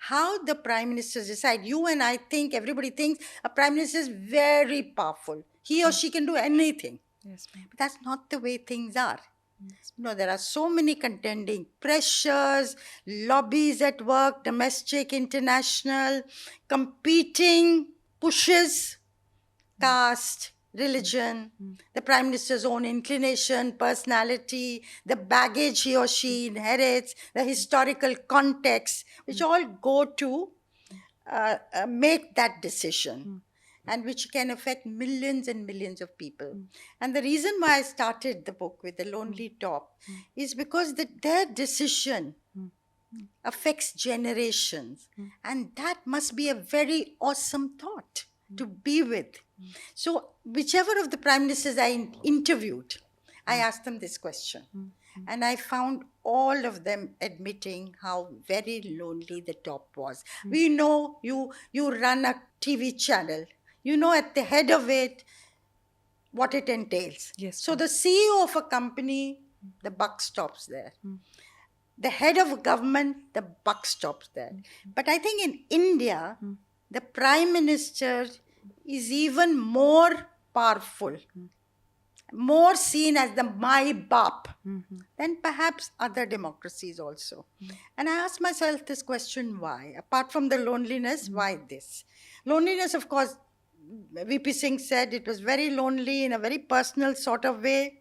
how the prime ministers decide. You and I think, everybody thinks a prime minister is very powerful. He or she can do anything. Yes, ma'am. But that's not the way things are. Yes. No, there are so many contending pressures, lobbies at work, domestic, international, competing pushes, caste, religion, the prime minister's own inclination, personality, the baggage he or she inherits, the historical context, which all go to make that decision and which can affect millions and millions of people. And the reason why I started the book with The Lonely Top is because their decision affects generations. And that must be a very awesome thought to be with. So, whichever of the prime ministers I interviewed, I asked them this question. And I found all of them admitting how very lonely the top was. We know you run a TV channel. You know at the head of it what it entails. Yes, So the CEO of a company, the buck stops there. The head of a government, the buck stops there. But I think in India, the prime minister is even more powerful, more seen as the my bap than perhaps other democracies also. And I asked myself this question, why? Apart from the loneliness, why this? Loneliness, of course, VP Singh said it was very lonely in a very personal sort of way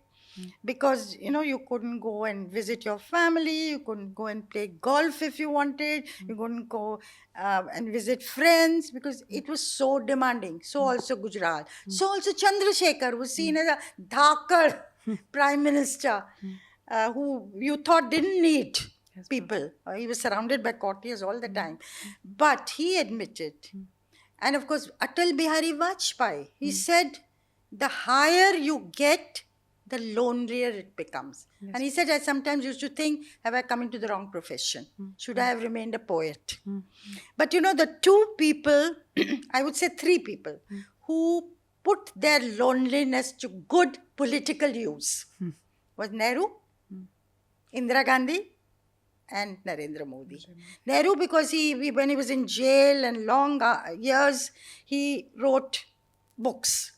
because you couldn't go and visit your family, you couldn't go and play golf if you wanted, you couldn't go and visit friends because it was so demanding. So also Gujarat, so also Chandrasekhar was seen as a dhakar prime minister who you thought didn't need people. He was surrounded by courtiers all the time, but he admitted. And of course, Atal Bihari Vajpayee, he said, the higher you get, the lonelier it becomes. And he said, I sometimes used to think, have I come into the wrong profession? Should I have remained a poet? But the two people, I would say three people, who put their loneliness to good political use was Nehru, Indira Gandhi, and Narendra Modi. Nehru, because when he was in jail and long years, he wrote books.